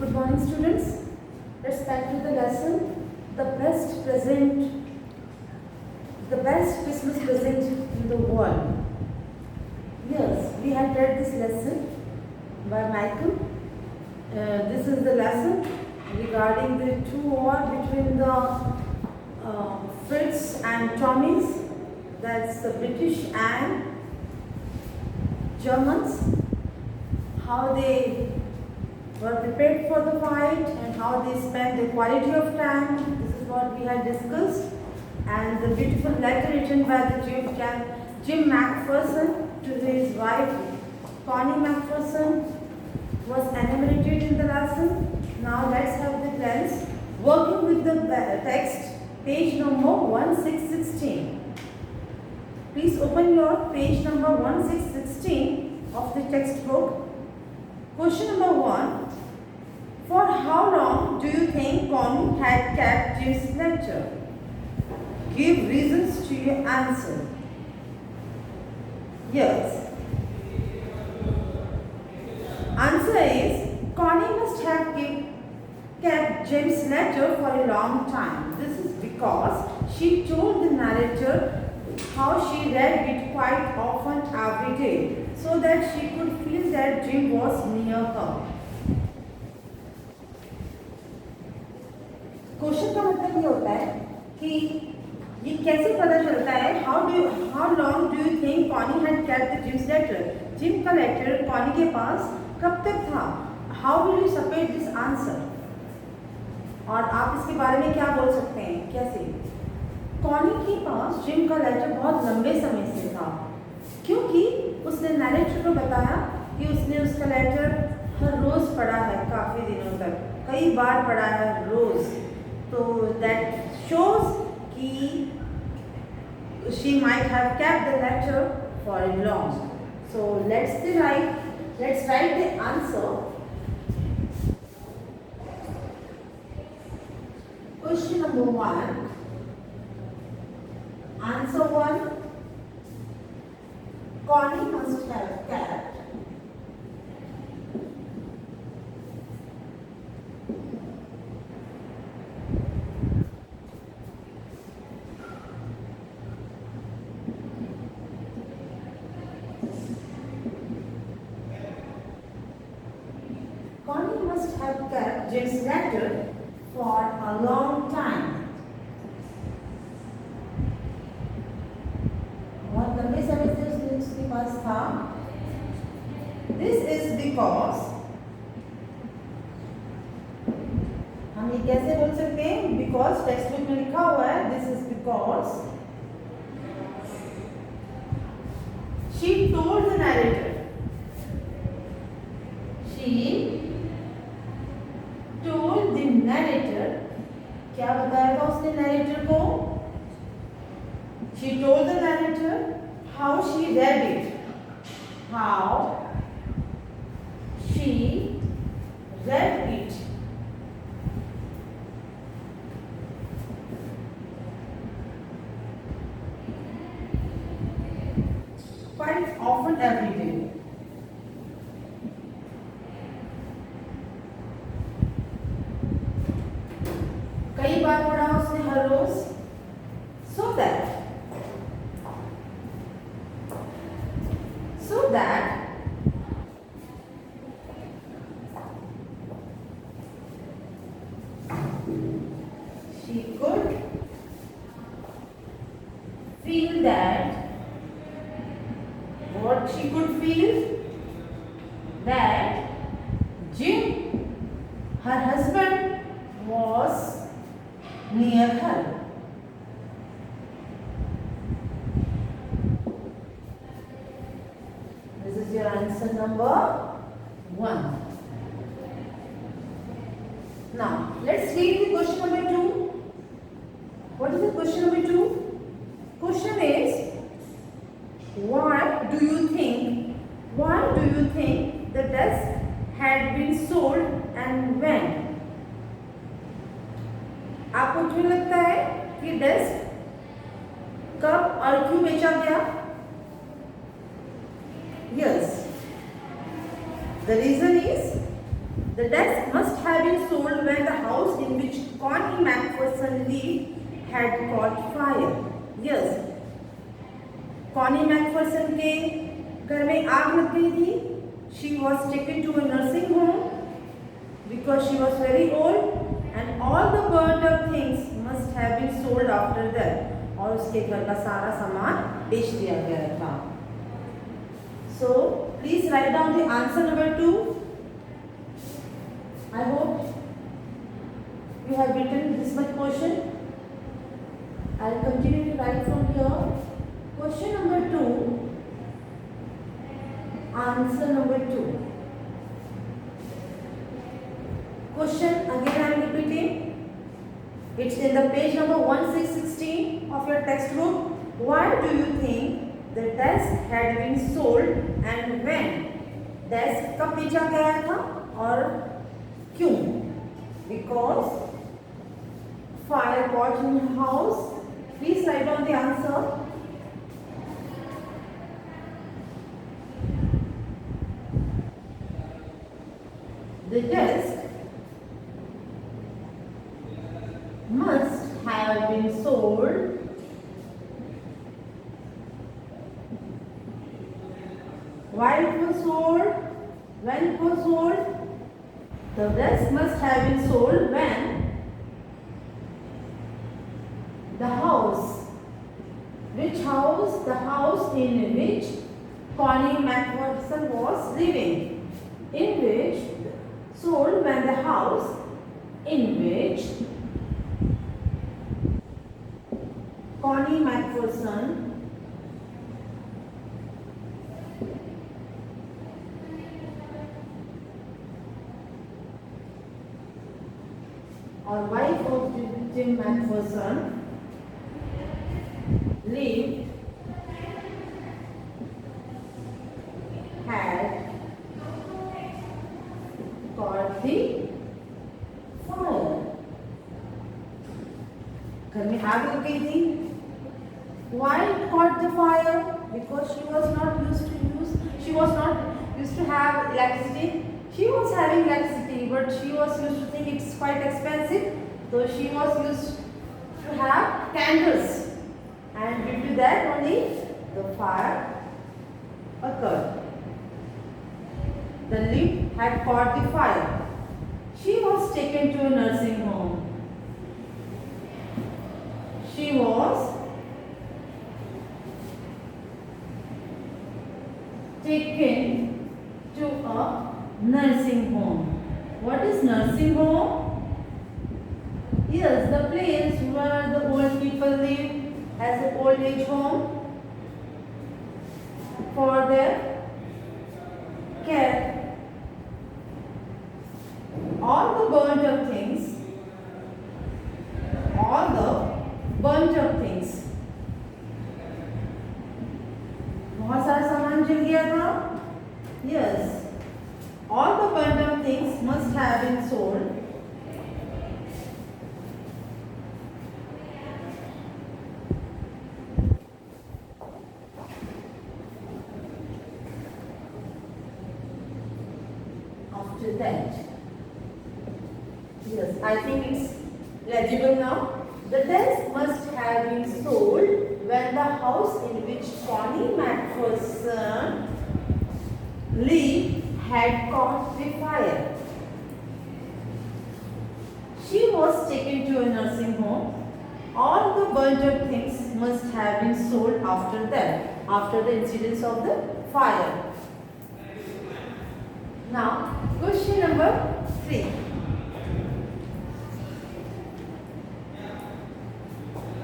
Good morning, students. Let's back to the lesson. The best Christmas present in the world. Yes, we had read this lesson by Michael. This is the lesson regarding the two war between the Fritz and Tommies. That's the British and Germans. How they were prepared for the fight and how they spent the quality of time. This is what we had discussed. And the beautiful letter written by the Jim Macpherson to his wife Connie Macpherson was enumerated in the lesson. Now let's have the glance working with the text, page number 1616. Please open your page number 1616 of the textbook. Question number 1. For how long do you think Connie had kept Jim's lecture? Give reasons to your answer. Yes. Answer is Connie must have kept Jim's letter for a long time. This is because she told the narrator how she read it quite often every day, so that she could feel that Jim was near her. Question का मतलब ये होता है कि ये कैसे पता चलता है how long do you think Connie had kept Jim's letter? Gym का लेटर कॉनी के पास कब तक था? How will you separate this answer? और आप इसके बारे में क्या बोल सकते हैं? कैसे? कॉनी के पास जिम का लेटर बहुत लंबे समय से था, क्योंकि उसने नरेटर को बताया कि उसने उसका लेटर हर रोज़ पढ़ा है, काफ़ी दिनों तक कई बार पढ़ा है रोज़. तो दैट शोज कि she might have kept the letter for long. So let's write the answer. Question number 1. Answer 1. Connie must have kept Jim's letter for a long time. बहुत लंबे समय से उसके पास था. This is because हम ये कैसे बोल सकते हैं? Because टेक्स्ट बुक में लिखा हुआ है. This is because she told the narrator. Told the narrator. क्या बताया था उसने narrator को? She told the narrator how she read it. How she read it. Quite often every day. कई बार पढ़ा उसने हर रोज. So that she could feel that what she could feel that Jim, her husband, was near her. This is your answer number 1. Now let's read the question number 2. What is the question number 2? Question is, why do you think the desk had been sold and when? आपको क्यों लगता है कि desk कब और क्यों बेचा गया? Yes, the reason is The desk must have been sold when the house in which Connie Macpherson lived had caught fire. Yes, Connie Macpherson के घर में आग लग गई थी. She was taken to a nursing home because she was very old, and all the burnt up things must have been sold after that. और उसके घर का सारा सामान बेच दिया गया था. So please write down the answer number 2. I hope you have written this much question. I'll continue to write from here. Question number 2. Answer number 2. Question again I am repeating. It's in the page number 1616 of your textbook. Why do you think the desk had been sold and when? Desk कब बेचा गया था और क्यों? Because fire caught in the house. Please write down the answer. The desk must have been sold why it was sold, when it was sold. The desk must have been sold when the house, which house? The house in which Connie Macpherson was living, in which sold when the house in which Connie Macpherson or wife of Jim Macpherson lived had caught the fire. घर में आग लग गई थी. Why it caught the fire? Because she was not used to have electricity. She was having electricity, but she was used to think it's quite expensive. So she was used to have candles, and due to that only the fire occurred. The lid had caught the fire. She was taken to a nursing home. She was taken to a nursing home. What is nursing home? Yes, the place where the old people live as an old age home for their care. All the burnt up things, बहुत सारा सामान जल गया था. Yes, all the burnt up things must have been sold after that. Yes, I think it's legible now. The desk must have been sold when the house in which Connie Macpherson lived had caught the fire. She was taken to a nursing home. All the burnt up things must have been sold after that, after the incidents of the fire. Now, question number 3.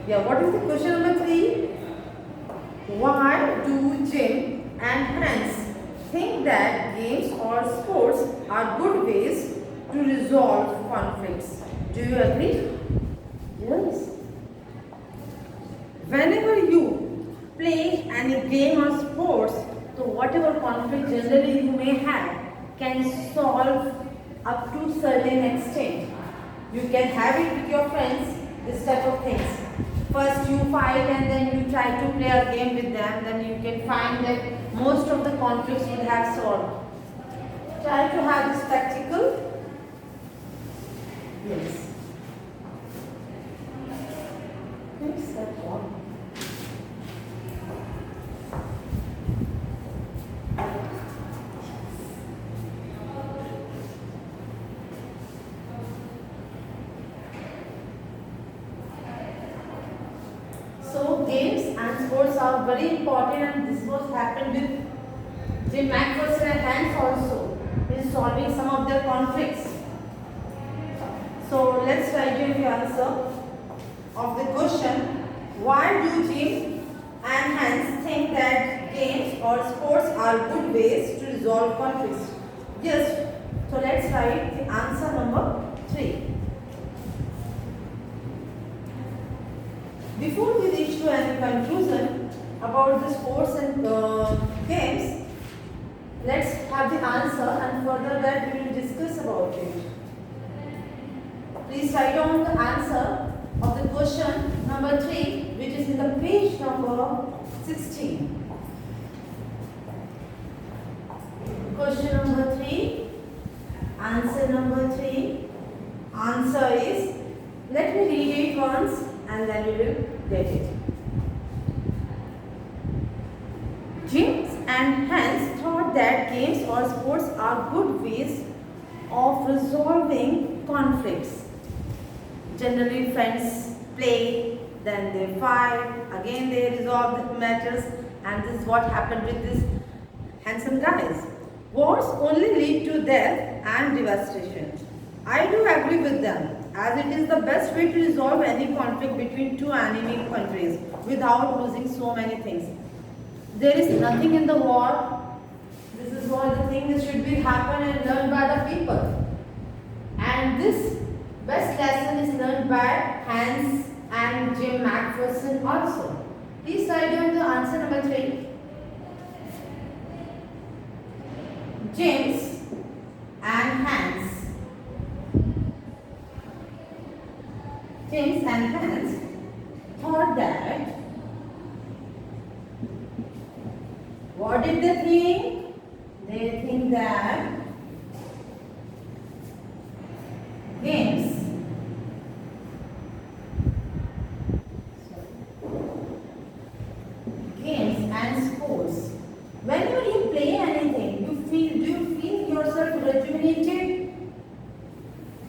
Yeah, what is the question number 3? Why do Jim and Hans think that games or sports are good ways to resolve conflicts? Do you agree? Yes. Whenever you play any game or sports, so whatever conflict generally you may have can solve up to certain extent. You can have it with your friends, this type of things. First you fight and then you try to play a game with them, then you can find that most of the conflicts will have solved. Try to have this practical Yes. Yes, that's all. So games and sports are very important, and this was happened with Jim McPherson and Hans also in solving some of their conflicts. So let's try to the answer of the question. Why do Jim and Hans think that games or sports are good ways to resolve conflicts? Yes. So let's write the answer number 3. Before we reach to any conclusion about the sports and games, let's have the answer, and further that we will discuss about it. Please write down the answer of the question number 3, which is in the page number 16. Question number 3, answer number 3. Answer is, let me read it once and then we will get it. Jim and Hans thought that games or sports are good ways of resolving conflicts. Generally friends play, then they fight, again they resolve the matters, and this is what happened with these handsome guys. Wars only lead to death and devastation. I do agree with them, as it is the best way to resolve any conflict between two enemy countries without losing so many things. There is nothing in the war. This is what the thing that should be happen and learned by the people. And this best lesson is learned by Hans and Jim McPherson also. Please write down the answer number 3. James and Hans. James and Hans thought that, what did they think? They think that games and sports. Whenever you play anything, do you feel yourself rejuvenated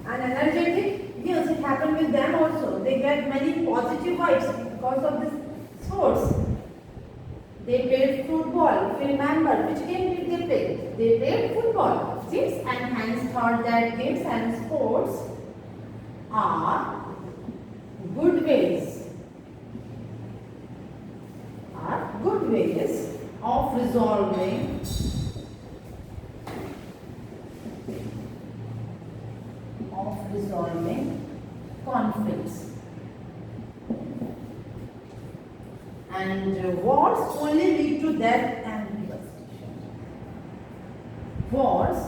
and energetic? Yes, it happened with them also. They get many positive vibes because of this sports. They played football. If you remember, which game did they play? They played football. James and Hans thought that games and sports are good ways. Of resolving conflicts. And wars only lead to death and devastation. Wars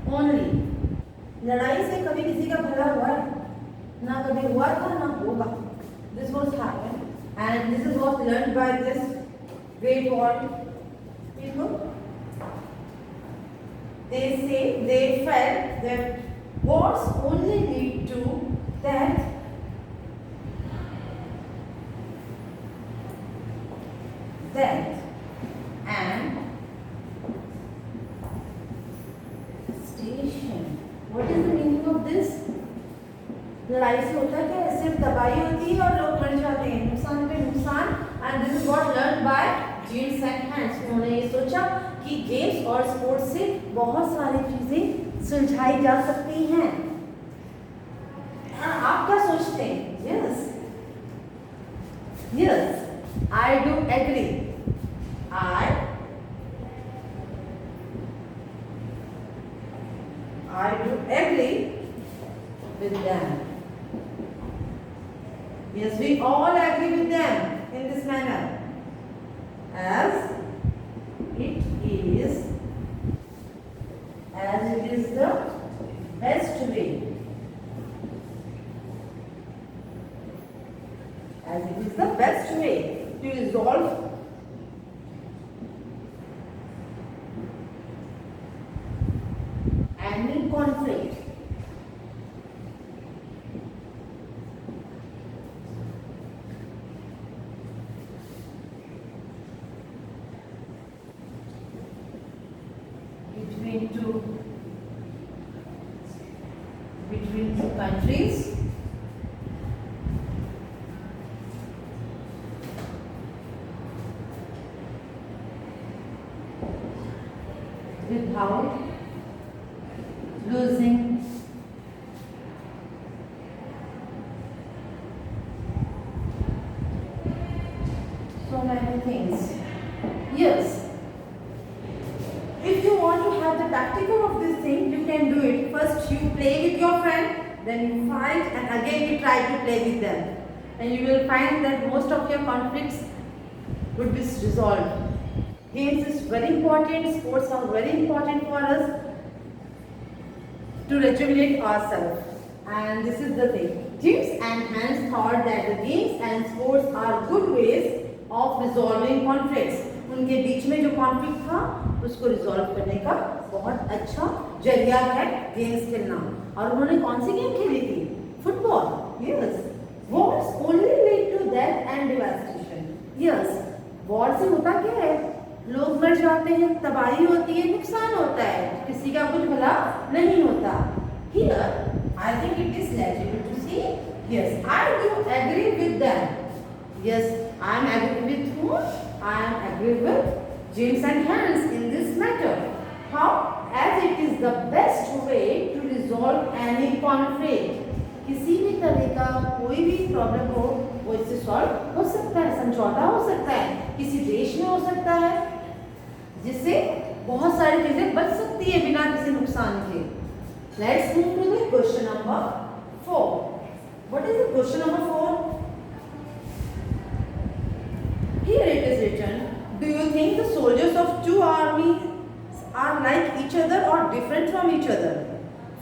only. लड़ाई से कभी किसी का भला हुआ है? ना कभी हुआ था ना होगा. This was happened, and this is what learned by this great world people. They say they felt that wars only lead to death and station. What is the meaning of this? लड़ाई से होता है क्या? सिर्फ तबाही होती है और लोग मर जाते हैं, नुकसान पे नुकसान. And this is what learned by James and Hans. उन्होंने ये सोचा कि गेम्स और स्पोर्ट्स से बहुत सारी चीजें सुलझाई जा सकती हैं. आप क्या सोचते हैं? Yes, I do agree. I do agree with them. Yes, we all agree with them in this manner, as it is the best way. As it is the best way to resolve any conflict. between two countries. Without losing so many things. Yes, if you want to have the practical of this thing, you can do it. First you play with your friend, then you fight, and again you try to play with them, and you will find that most of your conflicts would be resolved. Games is very important, sports are very important for us to rejuvenate ourselves, and this is the thing. James and Hans thought that the games and sports are good ways of resolving conflicts. उनके बीच में जो conflict था उसको resolve करने का बहुत अच्छा जरिया है गेम्स खेलना। और उन्होंने कौन सी गेम खेली थी? Football. Yes. Wars only lead to death and devastation. Yes, war से होता क्या है? लोग मर जाते हैं, तबाही होती है, नुकसान होता है, किसी का कुछ भला नहीं होता। Here, I think it is legible to see. Yes, I do agree with them. Yes, I am agree with whom? I am agree with James and Hans in this matter. How? As it is the best way to resolve any conflict. किसी भी तरह का कोई भी problem हो वो इससे solve हो सकता है, समझौता हो सकता है, किसी देश में हो सकता है, जिससे बहुत सारी चीजें बच सकती है बिना किसी नुकसान के। Let's move to the question number 4. What is the question number 4? Here it is written, do you think the soldiers of two armies are like each other or different from each other?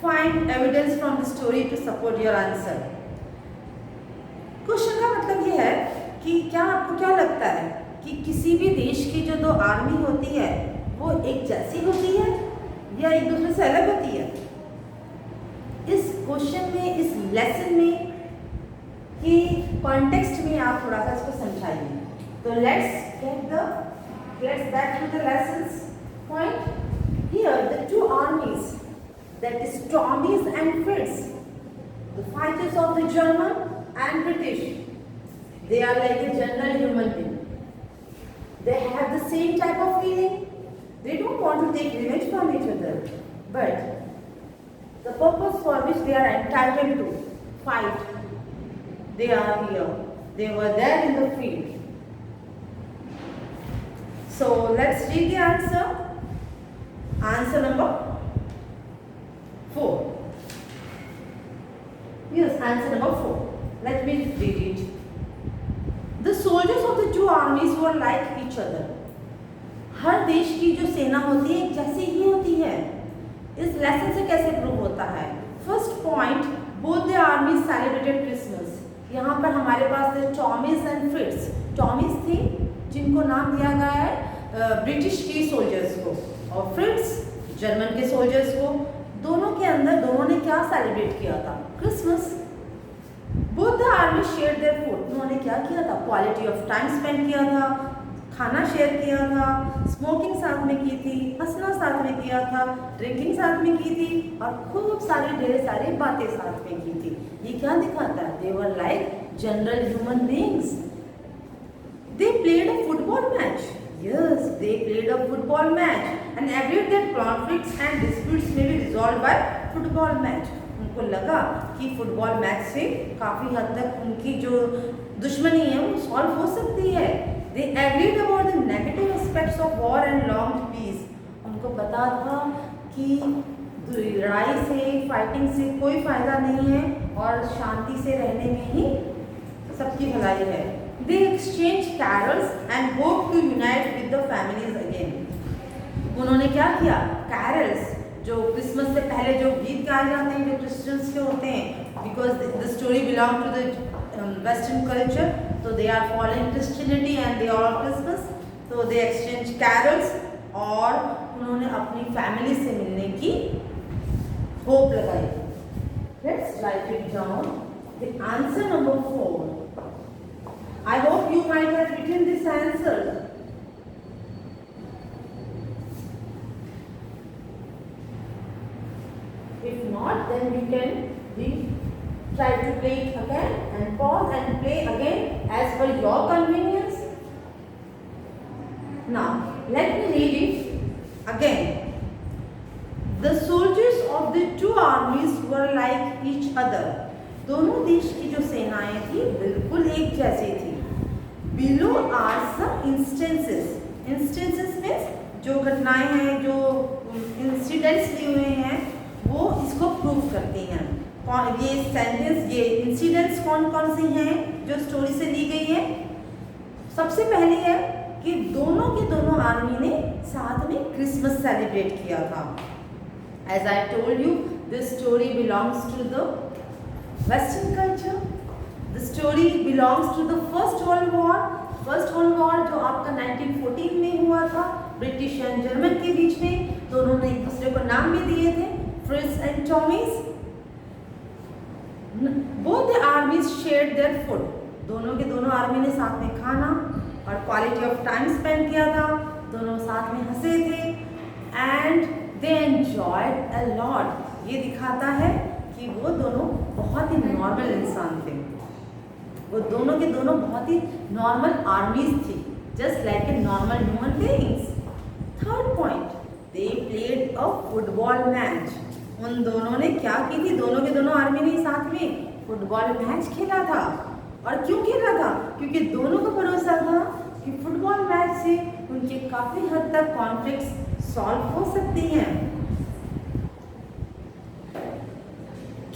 Find evidence from the story to support your answer. Question का मतलब ये है कि क्या आपको क्या लगता है कि किसी भी देश की जो दो आर्मी होती है वो एक जैसी होती है या एक दूसरे से अलग होती है? इस क्वेश्चन में, इस लेसन में कि कॉन्टेक्स्ट में आप थोड़ा सा इसको समझाइए। तो let's back to the lessons point. Here the two armies, that is Tommies and Fritz, the fighters of the German and British, they are like a general human being. They have the same type of feeling. They don't want to take revenge from each other, but the purpose for which they are entitled to fight, they are here. They were there in the field. So let's read the answer. Answer number 4. Yes, answer number 4. Let me read it. The soldiers of the two armies were like each other. हर देश की जो सेना होती है एक जैसी ही होती है। इस लेसन से कैसे प्रूव होता है? First point, both the armies celebrated Christmas. यहाँ पर हमारे पास थे टॉमीज एंड फ्रिट्स। टॉमीज थे जिनको नाम दिया गया है ब्रिटिश की सोल्जर्स को, और फ्रिट्स जर्मन के सोल्जर्स को। दोनों के अंदर दोनों ने क्या सेलिब्रेट किया था? Christmas. Both the army share their food. उन्होंने क्या किया था? क्वालिटी ऑफ टाइम स्पेंड किया था, खाना शेयर किया था, स्मोकिंग साथ में की थी, हंसना साथ में किया था, ड्रिंकिंग साथ में की थी, और खूब सारी ढेर सारी बातें साथ में की थी। ये क्या दिखाता है? They were like general human beings. They played a football match. Yes, they played a football match and agreed that conflicts and disputes may be resolved by football match. उनको लगा कि फुटबॉल मैच से काफ़ी हद तक उनकी जो दुश्मनी है वो सॉल्व हो सकती है। They agreed about the negative aspects of war and longed peace. उनको पता था कि लड़ाई से, फाइटिंग से कोई फायदा नहीं है और शांति से रहने में ही सबकी भलाई है। They exchanged carols and hoped to unite with the families again. उन्होंने क्या किया? कैरल्स, जो क्रिसमस से पहले जो गीत गाए जाते हैं जो क्रिश्चियंस के होते हैं, because the story belong to the western culture, तो they are following Christianity and they are Christmas, तो दे एक्सचेंज कैरल्स और उन्होंने अपनी फैमिली से मिलने की होप लगाई। Let's write it down. The answer number 4. I hope you might have written this answer. If not, then we can try to play it again and pause and play again as per your convenience. Now, let me read it again. The soldiers of the two armies were like each other. दोनों देश की जो सेनाएं थी बिल्कुल एक जैसी थी. Below are some instances. Instances means जो घटनाएं हैं, जो इंसिडेंट्स लिए हुए हैं, वो इसको प्रूव करती हैं. ये सेंटेंस, ये इंसिडेंट्स कौन कौन से हैं जो स्टोरी से ली गई है? सबसे पहले है कि दोनों के दोनों आर्मी ने साथ में क्रिसमस सेलिब्रेट किया था. As I told you, this story belongs to the Western culture. The story belongs to the First World War. First World War जो आपका 1914 में हुआ था ब्रिटिश एंड जर्मन के बीच में. दोनों ने एक दूसरे को नाम भी दिए थे, Fritz and Tommy's. Both the armies shared their food. दोनों के दोनों आर्मी ने साथ में खाना और क्वालिटी ऑफ टाइम स्पेंड किया था. दोनों साथ में हंसे थे and they enjoyed a lot. ये दिखाता है कि वो दोनों बहुत ही नॉर्मल इंसान थे. वो दोनों के दोनों बहुत ही नॉर्मल आर्मीज थी, just like a normal human beings. Third point, they played a football match. उन दोनों ने क्या की थी? दोनों के दोनों आर्मी ने साथ में फुटबॉल मैच खेला था. और क्यों खेला था? क्योंकि दोनों को भरोसा था कि फुटबॉल मैच से उनके काफ़ी हद तक कॉन्फ्लिक्ट्स सॉल्व हो सकती हैं.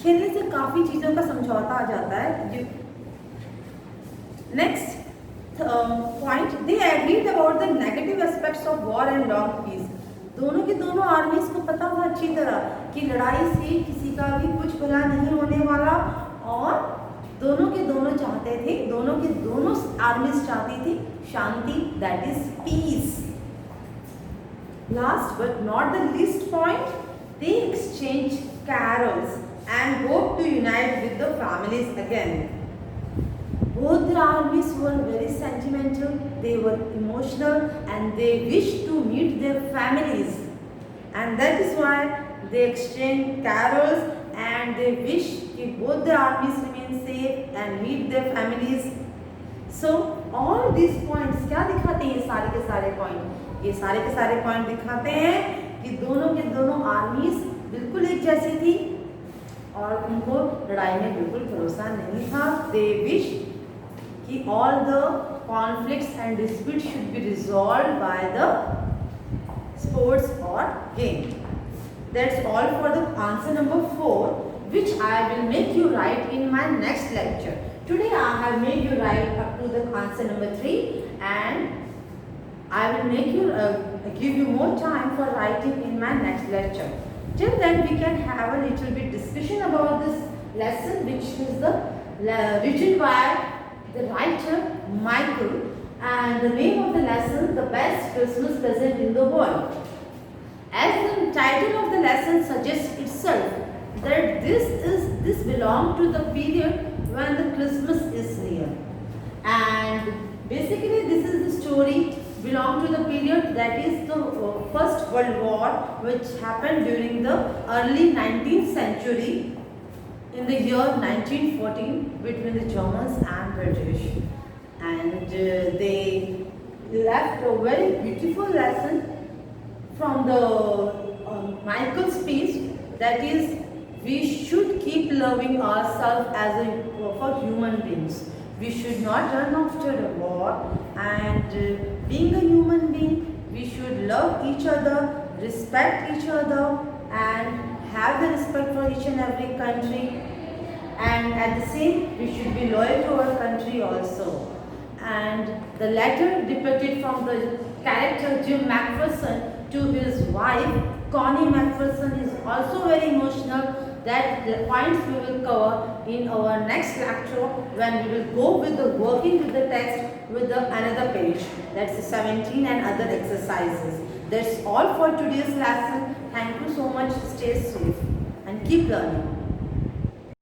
खेलने से काफ़ी चीज़ों का समझौता आ जाता है. Next point, they agreed about the negative aspects of war and long peace. दोनों के दोनों आर्मीज को पता था अच्छी तरह कि लड़ाई से किसी का भी कुछ भला नहीं होने वाला. और दोनों के दोनों चाहते थे, दोनों के दोनों आर्मीज चाहती थी शांति, that is peace. Last but not the least point, they exchange carols and hope to unite with the families again. Both the armies were very sentimental, they were emotional and they wished to meet their families, and that is why they exchanged carols and they wish that both the armies remain safe and meet their families. So all these points क्या दिखाते हैं? ये सारे के सारे point, ये सारे के सारे पॉइंट दिखाते हैं कि दोनों के दोनों आर्मीज बिल्कुल एक जैसी थी और उनको लड़ाई में बिल्कुल भरोसा नहीं था. दे विश कि all the conflicts and dispute should be resolve by the sports और game. That's all for the answer number 4, which I will make you write in my next lecture. Today I have made you write up to the answer number 3 and I will make you give you more time for writing in my next lecture. Till then we can have a little bit discussion about this lesson, which is the written by the writer Michael, and the name of the lesson, the best Christmas present in the world. As the title of the lesson suggests itself, that this belongs to the period when the Christmas is near, and basically this is the story belong to the period that is the First World War, which happened during the early 19th century in the year 1914 between the Germans and British. And they left a very beautiful lesson from the Michael's speech, that is, we should keep loving ourselves as a for human beings. We should not run after a war, and being a human being, we should love each other, respect each other, and have the respect for each and every country. And at the same, we should be loyal to our country also. And the letter depicted from the character Jim McPherson to his wife Connie McPherson is also very emotional. That the points we will cover in our next lecture, when we will go with the working with the text with the another page, that's the 17 and other exercises. That's all for today's lesson. Thank you so much. Stay safe and keep learning.